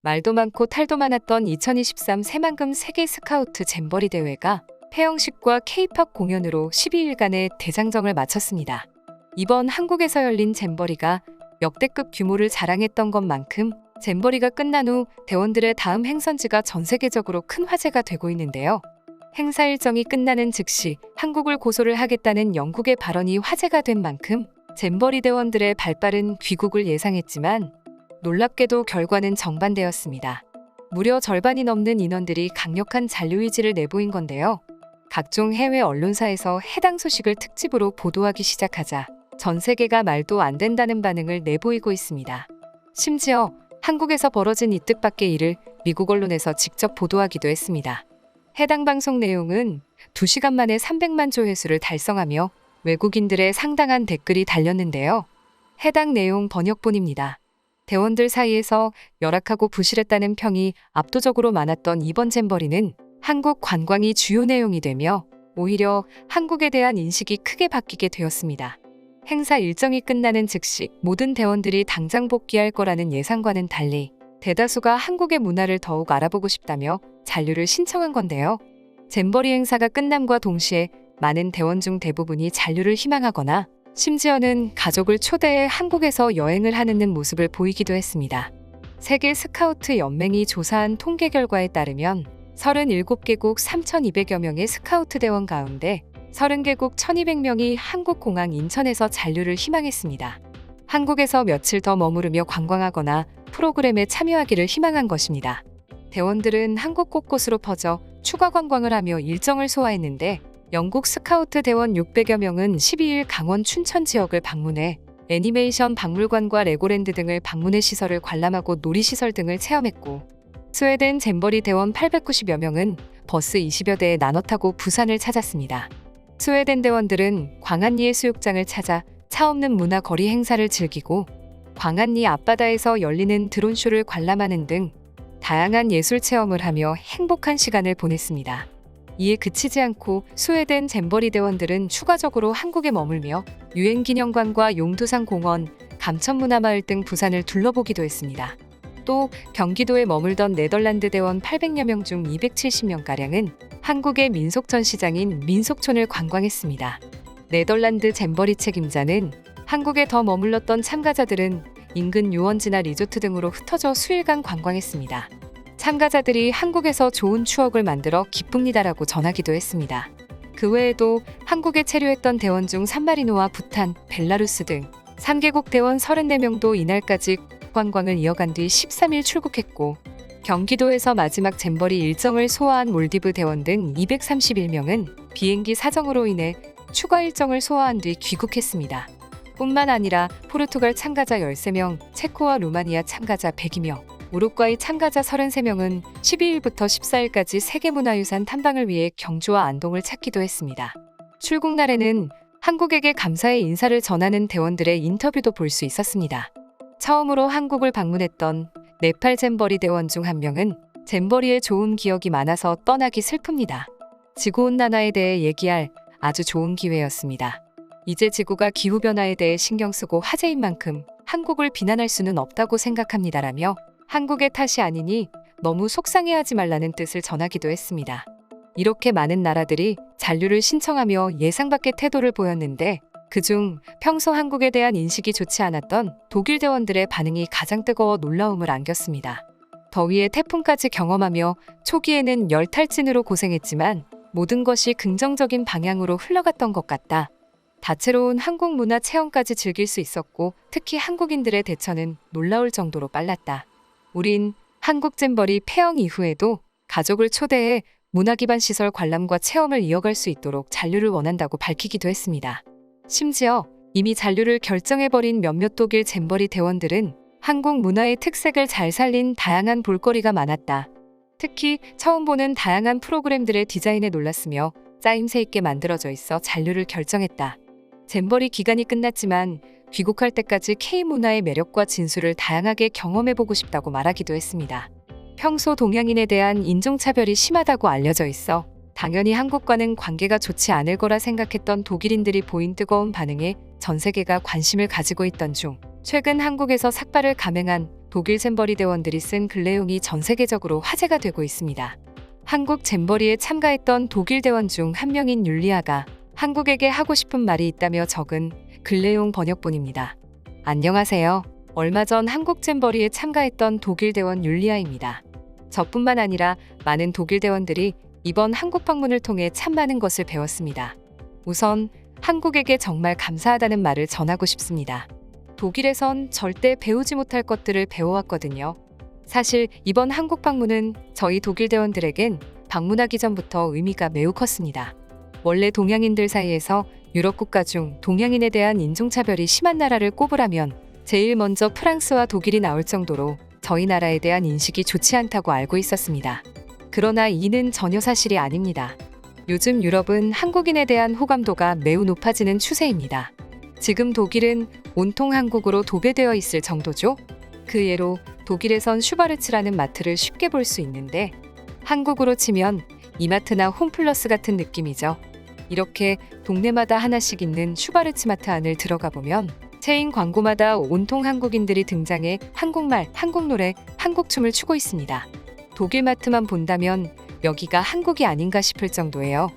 말도 많고 탈도 많았던 2023 새만금 세계 스카우트 잼버리 대회가 폐영식과 K-팝 공연으로 12일간의 대장정을 마쳤습니다. 이번 한국에서 열린 잼버리가 역대급 규모를 자랑했던 것만큼 잼버리가 끝난 후 대원들의 다음 행선지가 전 세계적으로 큰 화제가 되고 있는데요. 행사 일정이 끝나는 즉시 한국을 고소를 하겠다는 영국의 발언이 화제가 된 만큼 잼버리 대원들의 발빠른 귀국을 예상했지만 놀랍게도 결과는 정반대였습니다. 무려 절반이 넘는 인원들이 강력한 잔류 의지를 내보인 건데요. 각종 해외 언론사에서 해당 소식을 특집으로 보도하기 시작하자 전 세계가 말도 안 된다는 반응을 내보이고 있습니다. 심지어 한국에서 벌어진 이 뜻밖의 일을 미국 언론에서 직접 보도하기도 했습니다. 해당 방송 내용은 2시간 만에 300만 조회수를 달성하며 외국인들의 상당한 댓글이 달렸는데요. 해당 내용 번역본입니다. 대원들 사이에서 열악하고 부실했다는 평이 압도적으로 많았던 이번 잼버리는 한국 관광이 주요 내용이 되며 오히려 한국에 대한 인식이 크게 바뀌게 되었습니다. 행사 일정이 끝나는 즉시 모든 대원들이 당장 복귀할 거라는 예상과는 달리 대다수가 한국의 문화를 더욱 알아보고 싶다며 잔류를 신청한 건데요. 잼버리 행사가 끝남과 동시에 많은 대원 중 대부분이 잔류를 희망하거나 심지어는 가족을 초대해 한국에서 여행을 하는 모습을 보이기도 했습니다. 세계 스카우트 연맹이 조사한 통계 결과에 따르면 37개국 3,200여 명의 스카우트 대원 가운데 30개국 1,200명이 한국 공항 인천에서 잔류를 희망했습니다. 한국에서 며칠 더 머무르며 관광하거나 프로그램에 참여하기를 희망한 것입니다. 대원들은 한국 곳곳으로 퍼져 추가 관광을 하며 일정을 소화했는데 영국 스카우트 대원 600여 명은 12일 강원 춘천 지역을 방문해 애니메이션 박물관과 레고랜드 등을 방문해 시설을 관람하고 놀이시설 등을 체험했고, 스웨덴 잼버리 대원 890여 명은 버스 20여 대에 나눠 타고 부산을 찾았습니다. 스웨덴 대원들은 광안리 해수욕장을 찾아 차 없는 문화 거리 행사를 즐기고 광안리 앞바다에서 열리는 드론쇼를 관람하는 등 다양한 예술 체험을 하며 행복한 시간을 보냈습니다. 이에 그치지 않고 스웨덴 잼버리 대원들은 추가적으로 한국에 머물며 유엔기념관과 용두산 공원, 감천문화마을 등 부산을 둘러보기도 했습니다. 또 경기도에 머물던 네덜란드 대원 800여 명 중 270명가량은 한국의 민속 전시장인 민속촌을 관광했습니다. 네덜란드 잼버리 책임자는 한국에 더 머물렀던 참가자들은 인근 유원지나 리조트 등으로 흩어져 수일간 관광했습니다. 참가자들이 한국에서 좋은 추억을 만들어 기쁩니다라고 전하기도 했습니다. 그 외에도 한국에 체류했던 대원 중 산마리노와 부탄, 벨라루스 등 3개국 대원 34명도 이날까지 관광을 이어간 뒤 13일 출국했고, 경기도에서 마지막 잼버리 일정을 소화한 몰디브 대원 등 231명은 비행기 사정으로 인해 추가 일정을 소화한 뒤 귀국했습니다. 뿐만 아니라 포르투갈 참가자 13명, 체코와 루마니아 참가자 102명, 우루과이 참가자 33명은 12일부터 14일까지 세계문화유산 탐방을 위해 경주와 안동을 찾기도 했습니다. 출국 날에는 한국에게 감사의 인사를 전하는 대원들의 인터뷰도 볼 수 있었습니다. 처음으로 한국을 방문했던 네팔 잼버리 대원 중 한 명은 잼버리에 좋은 기억이 많아서 떠나기 슬픕니다. 지구온난화에 대해 얘기할 아주 좋은 기회였습니다. 이제 지구가 기후변화에 대해 신경 쓰고 화제인 만큼 한국을 비난할 수는 없다고 생각합니다라며 한국의 탓이 아니니 너무 속상해하지 말라는 뜻을 전하기도 했습니다. 이렇게 많은 나라들이 잔류를 신청하며 예상 밖의 태도를 보였는데, 그중 평소 한국에 대한 인식이 좋지 않았던 독일 대원들의 반응이 가장 뜨거워 놀라움을 안겼습니다. 더위에 태풍까지 경험하며 초기에는 열탈진으로 고생했지만 모든 것이 긍정적인 방향으로 흘러갔던 것 같다. 다채로운 한국 문화 체험까지 즐길 수 있었고, 특히 한국인들의 대처는 놀라울 정도로 빨랐다. 우린 한국 잼버리 폐영 이후에도 가족을 초대해 문화 기반 시설 관람과 체험을 이어갈 수 있도록 잔류를 원한다고 밝히기도 했습니다. 심지어 이미 잔류를 결정해버린 몇몇 독일 잼버리 대원들은 한국 문화의 특색을 잘 살린 다양한 볼거리가 많았다. 특히 처음 보는 다양한 프로그램들의 디자인에 놀랐으며 짜임새 있게 만들어져 있어 잔류를 결정했다. 잼버리 기간이 끝났지만 귀국할 때까지 K-문화의 매력과 진수를 다양하게 경험해보고 싶다고 말하기도 했습니다. 평소 동양인에 대한 인종차별이 심하다고 알려져 있어 당연히 한국과는 관계가 좋지 않을 거라 생각했던 독일인들이 보인 뜨거운 반응에 전 세계가 관심을 가지고 있던 중, 최근 한국에서 삭발을 감행한 독일 잼버리 대원들이 쓴 글 내용이 전 세계적으로 화제가 되고 있습니다. 한국 잼버리에 참가했던 독일 대원 중 한 명인 율리아가 한국에게 하고 싶은 말이 있다며 적은 글 내용 번역본입니다. 안녕하세요. 얼마 전 한국 잼버리에 참가했던 독일 대원 율리아입니다. 저뿐만 아니라 많은 독일 대원들이 이번 한국 방문을 통해 참 많은 것을 배웠습니다. 우선 한국에게 정말 감사하다는 말을 전하고 싶습니다. 독일에선 절대 배우지 못할 것들을 배워왔거든요. 사실 이번 한국 방문은 저희 독일 대원들에겐 방문하기 전부터 의미가 매우 컸습니다. 원래 동양인들 사이에서 유럽 국가 중 동양인에 대한 인종차별이 심한 나라를 꼽으라면 제일 먼저 프랑스와 독일이 나올 정도로 저희 나라에 대한 인식이 좋지 않다고 알고 있었습니다. 그러나 이는 전혀 사실이 아닙니다. 요즘 유럽은 한국인에 대한 호감도가 매우 높아지는 추세입니다. 지금 독일은 온통 한국으로 도배되어 있을 정도죠. 그 예로 독일에선 슈바르츠라는 마트를 쉽게 볼 수 있는데 한국으로 치면 이마트나 홈플러스 같은 느낌이죠. 이렇게 동네마다 하나씩 있는 슈바르츠 마트 안을 들어가 보면 체인 광고마다 온통 한국인들이 등장해 한국말, 한국 노래, 한국춤을 추고 있습니다. 독일 마트만 본다면 여기가 한국이 아닌가 싶을 정도예요.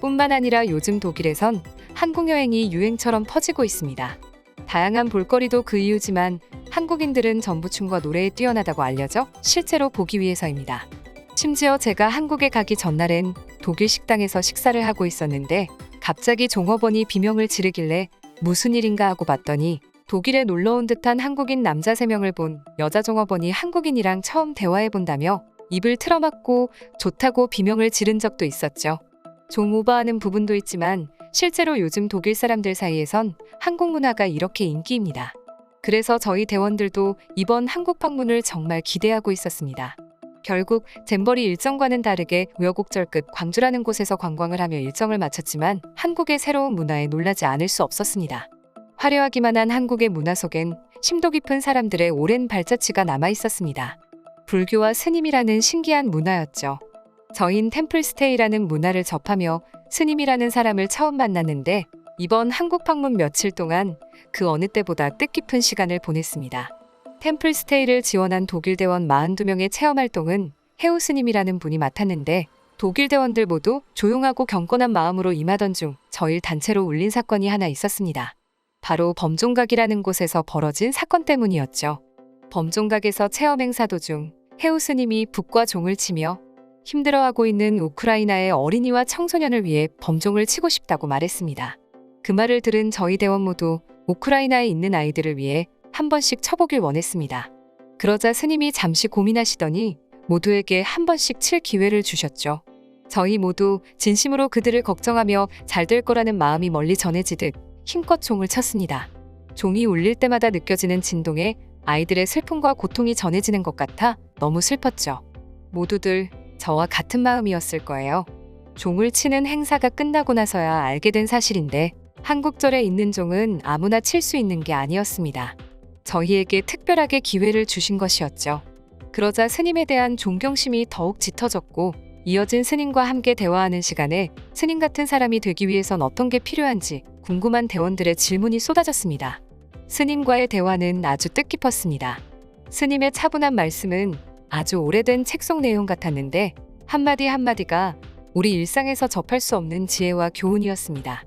뿐만 아니라 요즘 독일에선 한국 여행이 유행처럼 퍼지고 있습니다. 다양한 볼거리도 그 이유지만 한국인들은 전부 춤과 노래에 뛰어나다고 알려져 실제로 보기 위해서입니다. 심지어 제가 한국에 가기 전날엔 독일 식당에서 식사를 하고 있었는데 갑자기 종업원이 비명을 지르길래 무슨 일인가 하고 봤더니 독일에 놀러 온 듯한 한국인 남자 3명을 본 여자 종업원이 한국인이랑 처음 대화해본다며 입을 틀어막고 좋다고 비명을 지른 적도 있었죠. 좀 오버하는 부분도 있지만 실제로 요즘 독일 사람들 사이에선 한국 문화가 이렇게 인기입니다. 그래서 저희 대원들도 이번 한국 방문을 정말 기대하고 있었습니다. 결국 잼버리 일정과는 다르게 우여곡절 끝 광주라는 곳에서 관광을 하며 일정을 마쳤지만 한국의 새로운 문화에 놀라지 않을 수 없었습니다. 화려하기만 한 한국의 문화 속엔 심도 깊은 사람들의 오랜 발자취가 남아 있었습니다. 불교와 스님이라는 신기한 문화였죠. 저흰 템플스테이라는 문화를 접하며 스님이라는 사람을 처음 만났는데 이번 한국 방문 며칠 동안 그 어느 때보다 뜻깊은 시간을 보냈습니다. 템플스테이를 지원한 독일 대원 42명의 체험 활동은 해우 스님이라는 분이 맡았는데 독일 대원들 모두 조용하고 경건한 마음으로 임하던 중 저일 단체로 울린 사건이 하나 있었습니다. 바로 범종각이라는 곳에서 벌어진 사건 때문이었죠. 범종각에서 체험 행사 도중 해우 스님이 북과 종을 치며 힘들어하고 있는 우크라이나의 어린이와 청소년을 위해 범종을 치고 싶다고 말했습니다. 그 말을 들은 저희 대원 모두 우크라이나에 있는 아이들을 위해 한 번씩 쳐보길 원했습니다. 그러자 스님이 잠시 고민하시더니 모두에게 한 번씩 칠 기회를 주셨죠. 저희 모두 진심으로 그들을 걱정하며 잘 될 거라는 마음이 멀리 전해지듯 힘껏 종을 쳤습니다. 종이 울릴 때마다 느껴지는 진동에 아이들의 슬픔과 고통이 전해지는 것 같아 너무 슬펐죠. 모두들 저와 같은 마음이었을 거예요. 종을 치는 행사가 끝나고 나서야 알게 된 사실인데 한국절에 있는 종은 아무나 칠 수 있는 게 아니었습니다. 저희에게 특별하게 기회를 주신 것이었죠. 그러자 스님에 대한 존경심이 더욱 짙어졌고 이어진 스님과 함께 대화하는 시간에 스님 같은 사람이 되기 위해선 어떤 게 필요한지 궁금한 대원들의 질문이 쏟아졌습니다. 스님과의 대화는 아주 뜻깊었습니다. 스님의 차분한 말씀은 아주 오래된 책 속 내용 같았는데 한마디 한마디가 우리 일상에서 접할 수 없는 지혜와 교훈이었습니다.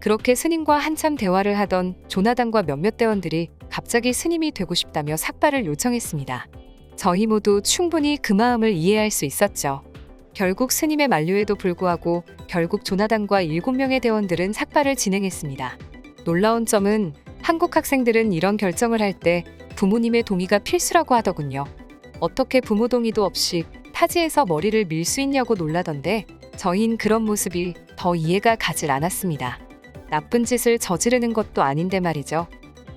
그렇게 스님과 한참 대화를 하던 조나단과 몇몇 대원들이 갑자기 스님이 되고 싶다며 삭발을 요청했습니다. 저희 모두 충분히 그 마음을 이해할 수 있었죠. 결국 스님의 만류에도 불구하고 결국 조나단과 7명의 대원들은 삭발을 진행했습니다. 놀라운 점은 한국 학생들은 이런 결정을 할 때 부모님의 동의가 필수라고 하더군요. 어떻게 부모 동의도 없이 타지에서 머리를 밀 수 있냐고 놀라던데 저흰 그런 모습이 더 이해가 가질 않았습니다. 나쁜 짓을 저지르는 것도 아닌데 말이죠.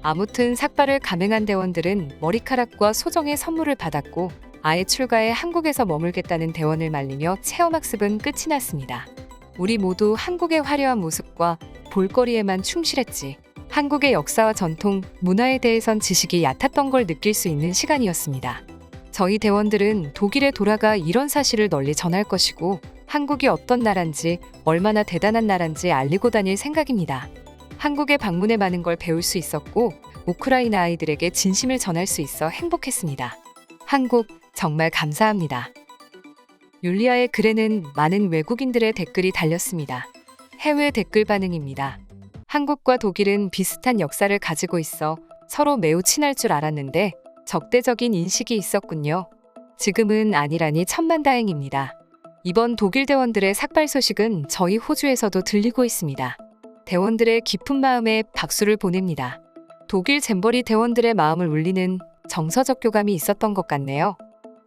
아무튼 삭발을 감행한 대원들은 머리카락과 소정의 선물을 받았고 아예 출가해 한국에서 머물겠다는 대원을 말리며 체험학습은 끝이 났습니다. 우리 모두 한국의 화려한 모습과 볼거리에만 충실했지 한국의 역사와 전통, 문화에 대해선 지식이 얕았던 걸 느낄 수 있는 시간이었습니다. 저희 대원들은 독일에 돌아가 이런 사실을 널리 전할 것이고 한국이 어떤 나라인지 얼마나 대단한 나라인지 알리고 다닐 생각입니다. 한국에 방문해 많은 걸 배울 수 있었고 우크라이나 아이들에게 진심을 전할 수 있어 행복했습니다. 한국 정말 감사합니다. 율리아의 글에는 많은 외국인들의 댓글이 달렸습니다. 해외 댓글 반응입니다. 한국과 독일은 비슷한 역사를 가지고 있어 서로 매우 친할 줄 알았는데 적대적인 인식이 있었군요. 지금은 아니라니 천만다행입니다. 이번 독일 대원들의 삭발 소식은 저희 호주에서도 들리고 있습니다. 대원들의 깊은 마음에 박수를 보냅니다. 독일 잼버리 대원들의 마음을 울리는 정서적 교감이 있었던 것 같네요.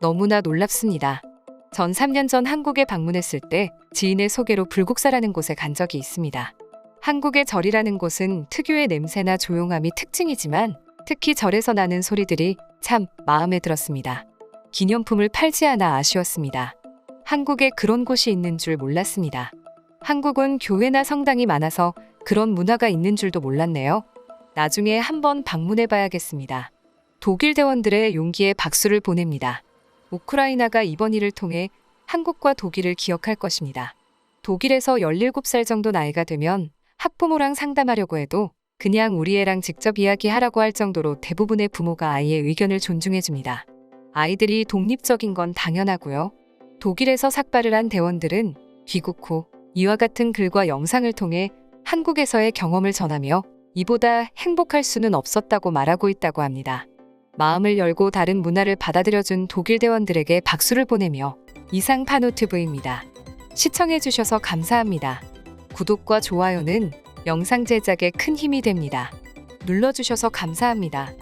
너무나 놀랍습니다. 전 3년 전 한국에 방문했을 때 지인의 소개로 불국사라는 곳에 간 적이 있습니다. 한국의 절이라는 곳은 특유의 냄새나 조용함이 특징이지만 특히 절에서 나는 소리들이 참 마음에 들었습니다. 기념품을 팔지 않아 아쉬웠습니다. 한국에 그런 곳이 있는 줄 몰랐습니다. 한국은 교회나 성당이 많아서 그런 문화가 있는 줄도 몰랐네요. 나중에 한번 방문해 봐야겠습니다. 독일 대원들의 용기에 박수를 보냅니다. 우크라이나가 이번 일을 통해 한국과 독일을 기억할 것입니다. 독일에서 17살 정도 나이가 되면 학부모랑 상담하려고 해도 그냥 우리 애랑 직접 이야기하라고 할 정도로 대부분의 부모가 아이의 의견을 존중해 줍니다. 아이들이 독립적인 건 당연하고요. 독일에서 삭발을 한 대원들은 귀국 후 이와 같은 글과 영상을 통해 한국에서의 경험을 전하며 이보다 행복할 수는 없었다고 말하고 있다고 합니다. 마음을 열고 다른 문화를 받아들여준 독일 대원들에게 박수를 보내며 이상 파노TV입니다. 시청해주셔서 감사합니다. 구독과 좋아요는 영상 제작에 큰 힘이 됩니다. 눌러주셔서 감사합니다.